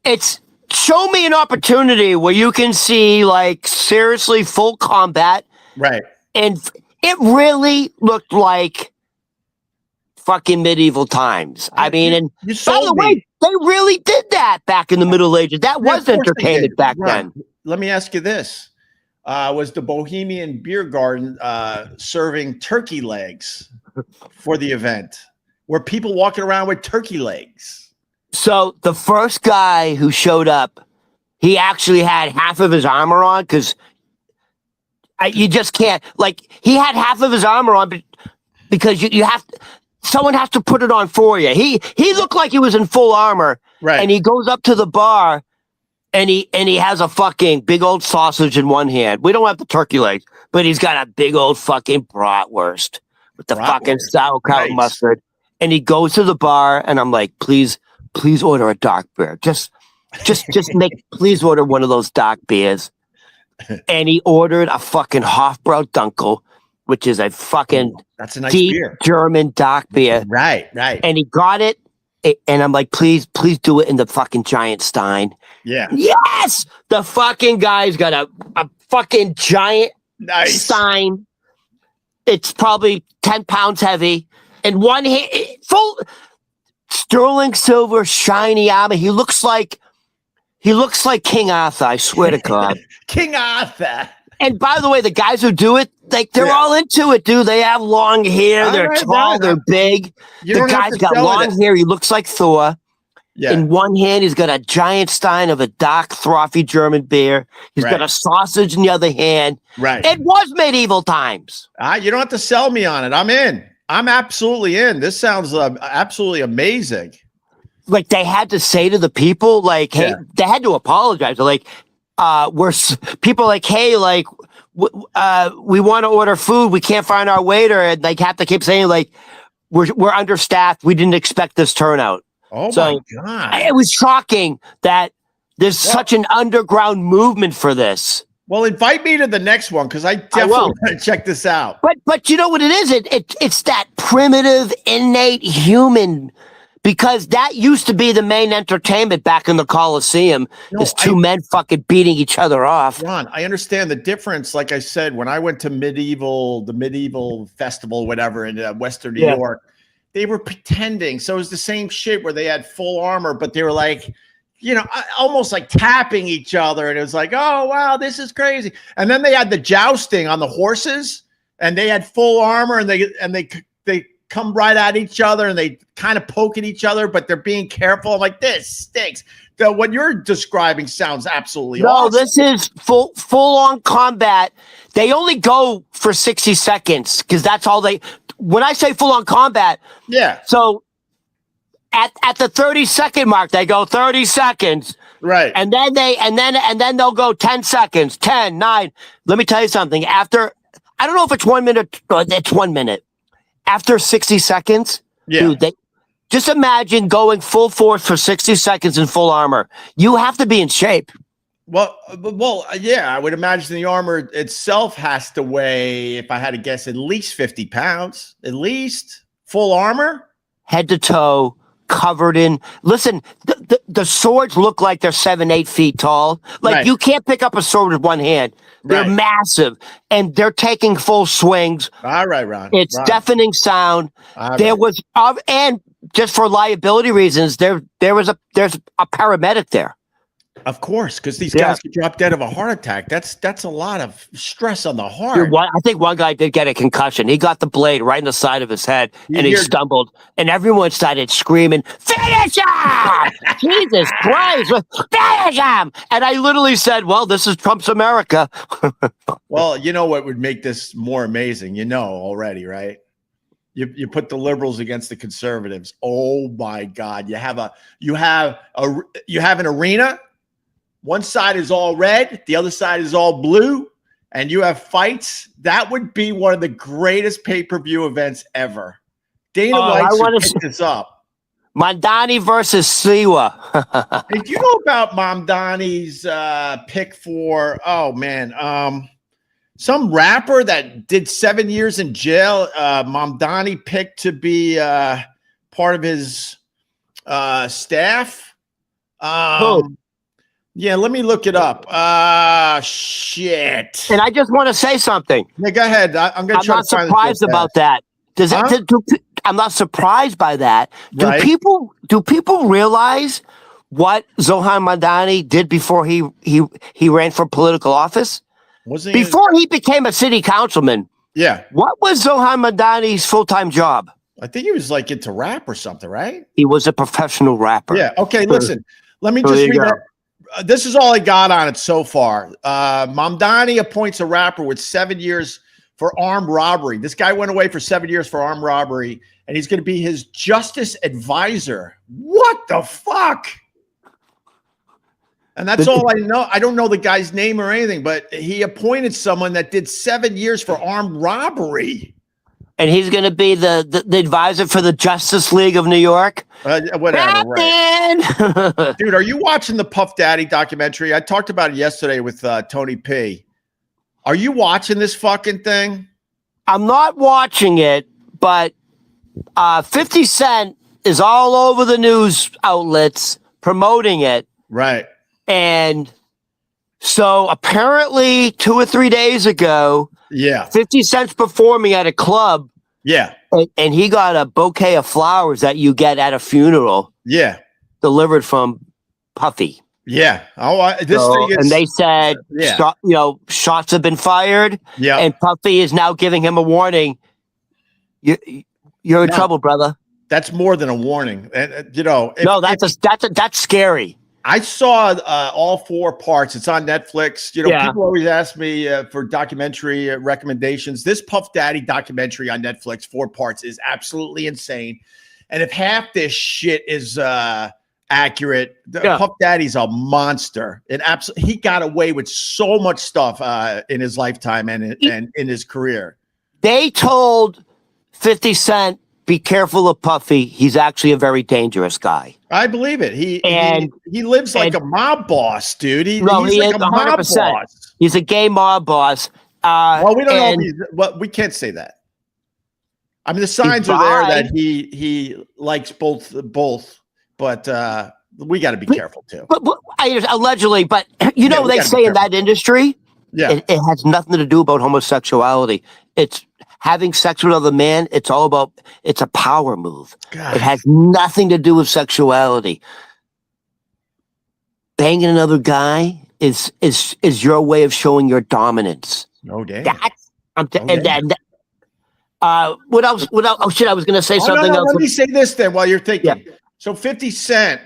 S2: it's show me an opportunity where you can see seriously full combat.
S1: Right.
S2: And it really looked like fucking medieval times. I mean, and by the way, they really did that back in the Middle Ages. That was entertainment back then.
S1: Let me ask you this. Was the Bohemian Beer Garden serving turkey legs for the event? Were people walking around with turkey legs?
S2: So the first guy who showed up, he actually had half of his armor on because you just can't. He had half of his armor on because you have to. Someone has to put it on for you. He looked like he was in full armor,
S1: right? And
S2: he goes up to the bar, and he has a fucking big old sausage in one hand. We don't have the turkey legs, but he's got a big old fucking bratwurst with the fucking sauerkraut mustard. And he goes to the bar, and I'm like, please order a dark beer. Just please order one of those dark beers. And he ordered a fucking Hofbrau Dunkel, which is a fucking
S1: that's a nice
S2: deep
S1: beer.
S2: German dark beer.
S1: Right.
S2: And he got it, and I'm like, please do it in the fucking giant stein.
S1: Yeah.
S2: Yes! The fucking guy's got a fucking giant stein. It's probably 10 pounds heavy. And one hand, full sterling silver, shiny armor. He looks like King Arthur, I swear to God.
S1: King Arthur.
S2: And by the way, the guys who do it, they're all into it, dude. They have long hair. They're tall. They're big. The guy's got long hair. He looks like Thor. Yeah. In one hand, he's got a giant stein of a dark, frothy German beer. He's got a sausage in the other hand.
S1: Right.
S2: It was medieval times.
S1: You don't have to sell me on it. I'm in. I'm absolutely in. This sounds absolutely amazing.
S2: They had to say to the people, hey, they had to apologize. They're we're people hey, we want to order food. We can't find our waiter. And have to keep saying we're understaffed. We didn't expect this turnout.
S1: Oh my God.
S2: It was shocking that there's such an underground movement for this.
S1: Well, invite me to the next one because I definitely want to check this out.
S2: But you know what it is? It's that primitive, innate human, because that used to be the main entertainment back in the Coliseum. Is two men fucking beating each other off.
S1: Ron, I understand the difference. Like I said, when I went to the medieval festival, whatever, in Western New York, they were pretending. So it was the same shit where they had full armor, but they were almost like tapping each other. And it was like, oh, wow, this is crazy. And then they had the jousting on the horses, and they had full armor, and they come right at each other, and they kind of poke at each other, but they're being careful. I'm like, this stinks. What you're describing sounds absolutely awesome.
S2: No, this is full on combat. They only go for 60 seconds because that's all when I say full on combat.
S1: Yeah.
S2: So at the 30-second mark, they go 30 seconds.
S1: Right.
S2: And then they'll go 10 seconds, 10, 9. Let me tell you something. After, I don't know if it's 1 minute, it's 1 minute. After 60 seconds, dude, just imagine going full force for 60 seconds in full armor. You have to be in shape.
S1: Well, yeah, I would imagine the armor itself has to weigh, if I had to guess, at least 50 pounds, at least full armor.
S2: Head to toe, covered in. Listen, the swords look like they're 7-8 feet tall. Like
S1: Right.
S2: you can't pick up a sword with one hand. They're
S1: Right.
S2: massive, and they're taking full swings.
S1: All right, Ron.
S2: It's
S1: Ron.
S2: deafening sound.
S1: All
S2: There
S1: right.
S2: was, and just for liability reasons, there's a paramedic there.
S1: Of course, because these
S2: Yeah.
S1: guys could drop dead of a heart attack. That's a lot of stress on the heart.
S2: Dude, I think one guy did get a concussion. He got the blade right in the side of his head, and he stumbled, and everyone started screaming, "Finish him!" Jesus Christ, finish him! And I literally said, "Well, this is Trump's America."
S1: Well, you know what would make this more amazing? You know already, right? You put the liberals against the conservatives. Oh my God! You have an arena. One side is all red, the other side is all blue, and you have fights. That would be one of the greatest pay-per-view events ever. Dana White should pick this up.
S2: Mandani versus Siwa.
S1: Hey, do you know about Mamdani's pick for? Oh man, some rapper that did 7 years in jail. Mamdani picked to be part of his staff. Yeah, let me look it up. Shit.
S2: And I just want to say something.
S1: Yeah, go ahead. I'm going to try to find this.
S2: I'm not surprised about that. I'm not surprised by that.
S1: Right.
S2: Do people realize what Zohan Mandani did before he ran for political office?
S1: Wasn't he?
S2: Before he became a city councilman.
S1: Yeah.
S2: What was Zohan Mandani's full-time job?
S1: I think he was like into rap or something, right?
S2: He was a professional rapper.
S1: Yeah. Okay, listen. Let me just read that. This is all I got on it so far. Mamdani appoints a rapper with 7 years for armed robbery. This guy went away for 7 years for armed robbery, and he's going to be his justice advisor. What the fuck? And that's all I know. I don't know the guy's name or anything, but he appointed someone that did 7 years for armed robbery.
S2: And he's going to be the advisor for the Justice League of New York.
S1: Whatever, right. Dude, are you watching the Puff Daddy documentary? I talked about it yesterday with Tony P. Are you watching this fucking thing?
S2: I'm not watching it, but 50 Cent is all over the news outlets promoting it.
S1: Right.
S2: And so apparently 2 or 3 days ago, 50 Cent's performing at a club.
S1: Yeah.
S2: And he got a bouquet of flowers that you get at a funeral.
S1: Yeah.
S2: Delivered from Puffy.
S1: Yeah. Oh, thing is,
S2: and they said, shots have been fired.
S1: Yeah.
S2: And Puffy is now giving him a warning. You're in trouble, brother.
S1: That's more than a warning. And
S2: that's scary.
S1: I saw all 4 parts. It's on Netflix. People always ask me for documentary recommendations. This Puff Daddy documentary on Netflix, 4 parts, is absolutely insane. And if half this shit is accurate, Puff Daddy's a monster. He got away with so much stuff in his lifetime and in his career.
S2: They told 50 Cent, be careful of Puffy. He's actually a very dangerous guy.
S1: I believe it. He lives like a mob boss, dude. He's like a mob boss.
S2: He's a gay mob boss.
S1: Well, we don't know. We can't say that. I mean, the signs are there that he likes both, but we got to be careful too.
S2: But allegedly, but they say in that industry, it has nothing to do about homosexuality. It's having sex with another man. It's a power move. God. It has nothing to do with sexuality. Banging another guy is your way of showing your dominance.
S1: No damn.
S2: What else? Oh shit! I was going to say something else.
S1: Let me say this then while you're thinking. Yeah. So 50 Cent,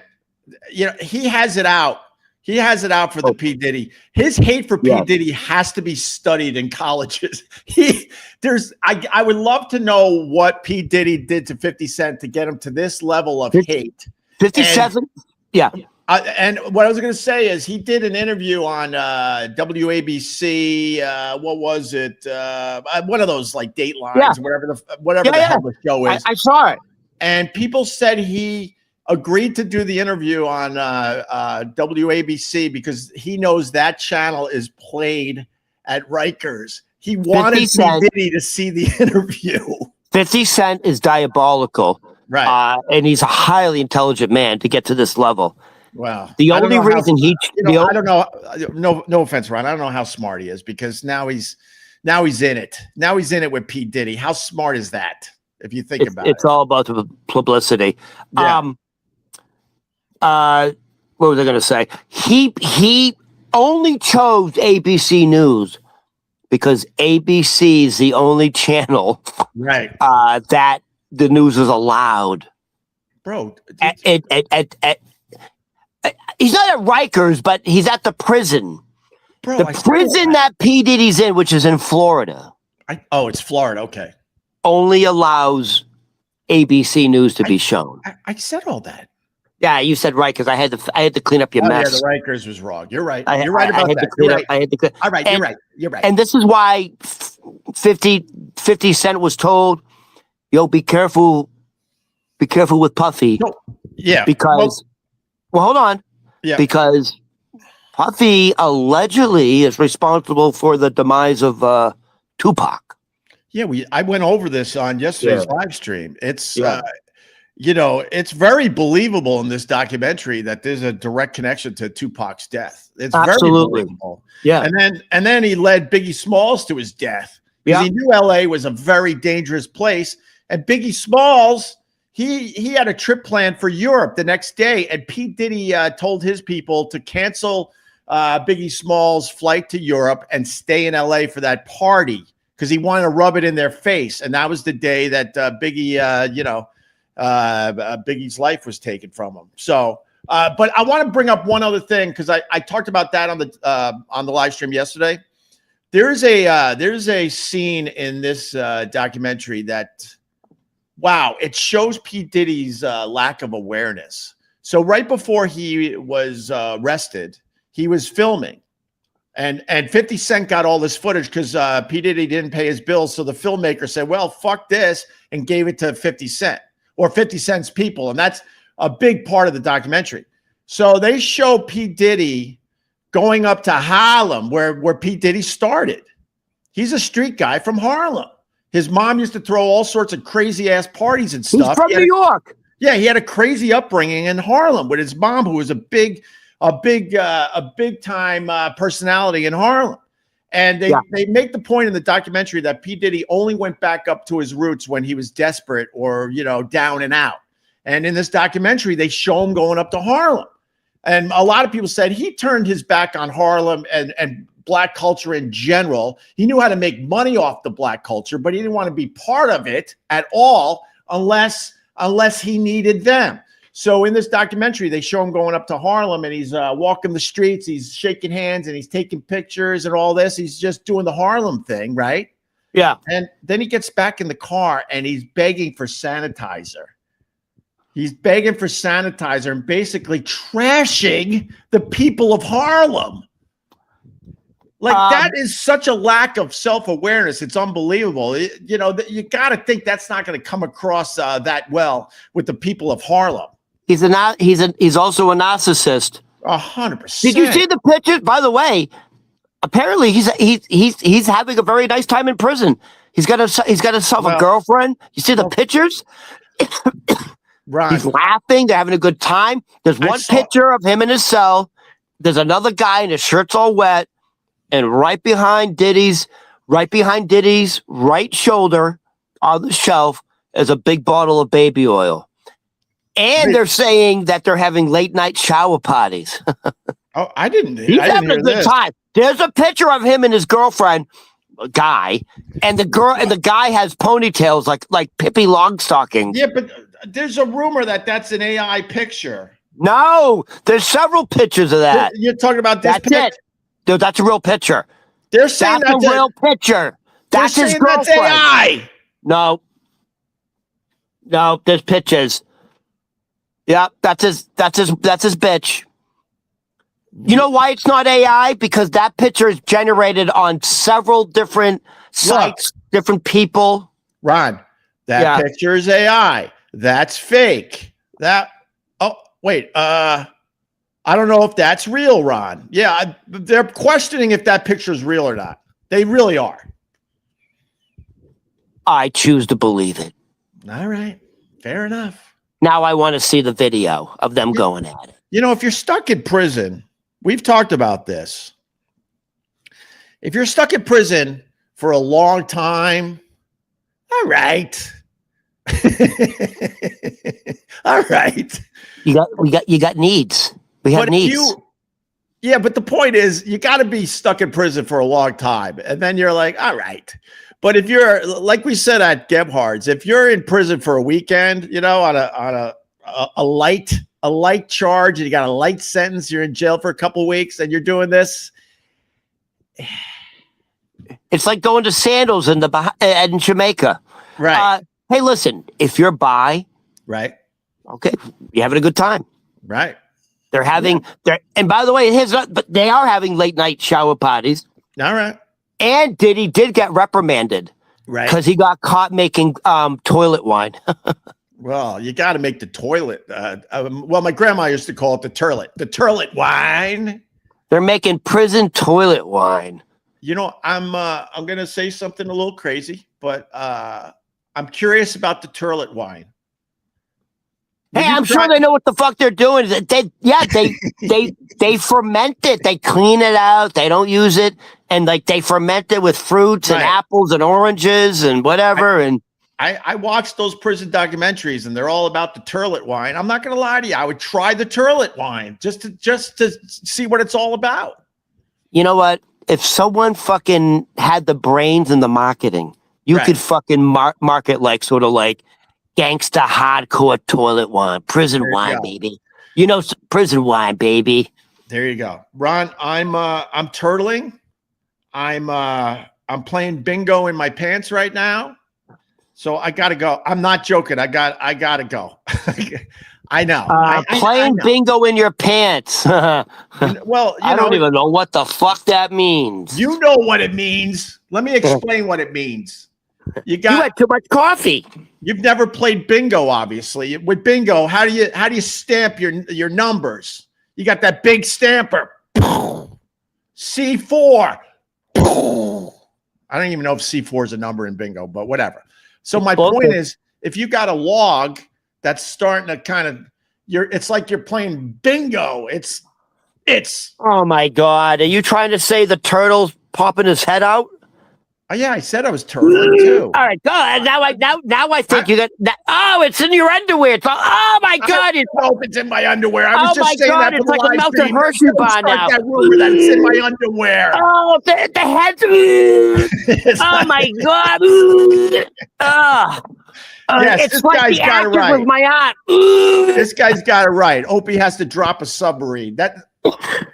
S1: he has it out. He has it out for the P. Diddy. His hate for P.
S2: Yeah.
S1: Diddy has to be studied in colleges. I would love to know what P. Diddy did to 50 Cent to get him to this level of hate.
S2: 57? Yeah.
S1: And what I was going to say is he did an interview on WABC. What was it? One of those like Datelines, whatever the hell the show is.
S2: I saw it.
S1: And people said he agreed to do the interview on WABC because he knows that channel is played at Rikers. He wanted P. Diddy to see the interview.
S2: 50 Cent is diabolical.
S1: Right.
S2: And he's a highly intelligent man to get to this level.
S1: Wow.
S2: The only reason
S1: I don't know. No offense, Ron. I don't know how smart he is because now he's in it. Now he's in it with P. Diddy. How smart is that? If you think about it,
S2: it's all about the publicity.
S1: Yeah.
S2: What was I going to say? He only chose ABC News because ABC is the only channel,
S1: right?
S2: That the news is allowed.
S1: Bro,
S2: he's not at Rikers, but he's at the prison.
S1: Bro,
S2: the prison that P. Diddy's in, which is in Florida.
S1: It's Florida. Okay.
S2: Only allows ABC News to be shown.
S1: I said all that.
S2: Yeah, you said right because I had to clean up your mess.
S1: Yeah, the Rikers was wrong. You're right.
S2: You're right about that.
S1: All right, you're right.
S2: And this is why 50 Cent was told, "Yo, be careful with Puffy."
S1: No, yeah,
S2: because hold on.
S1: Yeah,
S2: because Puffy allegedly is responsible for the demise of Tupac.
S1: Yeah, I went over this on yesterday's live stream. It's it's very believable in this documentary that there's a direct connection to Tupac's death. It's
S2: absolutely
S1: very believable.
S2: Yeah,
S1: and then he led Biggie Smalls to his death because he knew LA was a very dangerous place. And Biggie Smalls, he had a trip planned for Europe the next day, and Pete Diddy told his people to cancel Biggie Smalls' flight to Europe and stay in LA for that party because he wanted to rub it in their face. And that was the day that Biggie's life was taken from him. So, but I want to bring up one other thing because I talked about that on the live stream yesterday. There's a scene in this documentary that, wow, it shows P. Diddy's lack of awareness. So right before he was arrested, he was filming. And 50 Cent got all this footage because P. Diddy didn't pay his bills. So the filmmaker said, well, fuck this, and gave it to 50 Cent or 50 Cent's people. And that's a big part of the documentary. So they show P. Diddy going up to Harlem, where P. Diddy started. He's a street guy from Harlem. His mom used to throw all sorts of crazy ass parties and stuff.
S2: He's from New York.
S1: Yeah, he had a crazy upbringing in Harlem with his mom, who was a big time personality in Harlem. And they make the point in the documentary that P. Diddy only went back up to his roots when he was desperate or, down and out. And in this documentary, they show him going up to Harlem. And a lot of people said he turned his back on Harlem and black culture in general. He knew how to make money off the black culture, but he didn't want to be part of it at all unless he needed them. So in this documentary, they show him going up to Harlem and he's walking the streets, he's shaking hands and he's taking pictures and all this. He's just doing the Harlem thing, right?
S2: Yeah.
S1: And then he gets back in the car and he's begging for sanitizer. He's begging for sanitizer and basically trashing the people of Harlem. Like that is such a lack of self-awareness. It's unbelievable. You got to think that's not going to come across that well with the people of Harlem.
S2: He's also a narcissist.
S1: 100%.
S2: Did you see the pictures? By the way, apparently he's having a very nice time in prison. He's got himself a girlfriend. You see the pictures?
S1: Right.
S2: He's laughing. They're having a good time. There's one picture of him in his cell. There's another guy and his shirt's all wet. And right behind Diddy's right shoulder on the shelf is a big bottle of baby oil. And they're saying that they're having late night shower parties.
S1: Oh, I didn't.
S2: He's having a good time. There's a picture of him and his girlfriend, guy, and the guy has ponytails like Pippi Longstocking.
S1: Yeah, but there's a rumor that that's an AI picture.
S2: No, there's several pictures of that.
S1: You're talking about this
S2: That's
S1: pic?
S2: it. Dude, that's a real picture.
S1: They're saying
S2: That's a real picture.
S1: they're
S2: That's his
S1: saying that's
S2: girlfriend.
S1: AI.
S2: No, there's pictures. Yeah, that's his bitch. You know why it's not AI? Because that picture is generated on several different sites, different people.
S1: Ron, that picture is AI. That's fake. Wait, I don't know if that's real, Ron. Yeah, they're questioning if that picture is real or not. They really are.
S2: I choose to believe it.
S1: All right, fair enough.
S2: Now I want to see the video of them going at it.
S1: You know, if you're stuck in prison, we've talked about this. If you're stuck in prison for a long time, all right. All right.
S2: You got needs. We have needs.
S1: But the point is, you got to be stuck in prison for a long time, and then you're like, all right. But if you're, like we said at Gebhard's, if you're in prison for a weekend, you know, on a light charge, and you got a light sentence, you're in jail for a couple of weeks, and you're doing this.
S2: It's like going to Sandals in Jamaica.
S1: Right.
S2: Hey, listen, if you're bi,
S1: right.
S2: Okay, you're having a good time.
S1: Right.
S2: They're having and by the way, but they are having late night shower parties.
S1: All right.
S2: And Diddy did get reprimanded. Right. Because he got caught making toilet wine.
S1: Well, you got to make the toilet. Well, my grandma used to call it the turlet. The turlet wine.
S2: They're making prison toilet wine.
S1: You know, I'm going to say something a little crazy, but I'm curious about the turlet wine.
S2: Hey, I'm sure they know what the fuck they're doing. They ferment it. They clean it out. They don't use it, and like they ferment it with fruits and apples and oranges and whatever.
S1: I watched those prison documentaries, and they're all about the turlet wine. I'm not going to lie to you. I would try the turlet wine just to see what it's all about.
S2: You know what? If someone fucking had the brains and the marketing, you could fucking market like sort of like gangsta hardcore toilet wine, prison wine, baby. You know, prison wine, baby.
S1: There you go, Ron. I'm turtling. I'm playing bingo in my pants right now, so I gotta go. I'm not joking. I gotta go. I know.
S2: Playing bingo in your pants.
S1: Well,
S2: I don't even know what the fuck that means.
S1: You know what it means. Let me explain what it means. You
S2: had too much coffee.
S1: You've never played bingo, obviously. With bingo, how do you stamp your numbers? You got that big stamper. C4. I don't even know if C4 is a number in bingo, but whatever. So my point is, if you got a log that's starting to kind of, it's like you're playing bingo. It's.
S2: Oh my God! Are you trying to say the turtle's popping his head out?
S1: Oh, yeah, I said I was turtling too.
S2: All right, go ahead. Now I think you got that. Oh, it's in your underwear. Oh my God!
S1: It's in my underwear. I was just saying that.
S2: It's like a melted Hershey bar now.
S1: That rumor that it's in my underwear.
S2: Oh, the head. Oh my God!
S1: Yes,
S2: it's
S1: this
S2: like
S1: guy's
S2: the
S1: got it
S2: actors
S1: right.
S2: with my aunt.
S1: This guy's got it right. Opie has to drop a submarine. That. I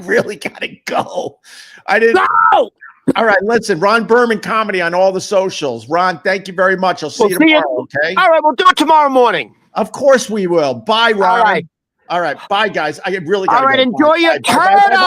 S1: really gotta go. I didn't.
S2: No!
S1: All right, listen, Ron Berman Comedy on all the socials. Ron, thank you very much. I'll see you tomorrow, okay?
S2: All right, we'll do it tomorrow morning.
S1: Of course we will. Bye, Ron.
S2: All right.
S1: All right. Bye, guys. I really got to go.
S2: All right, enjoy your turtle.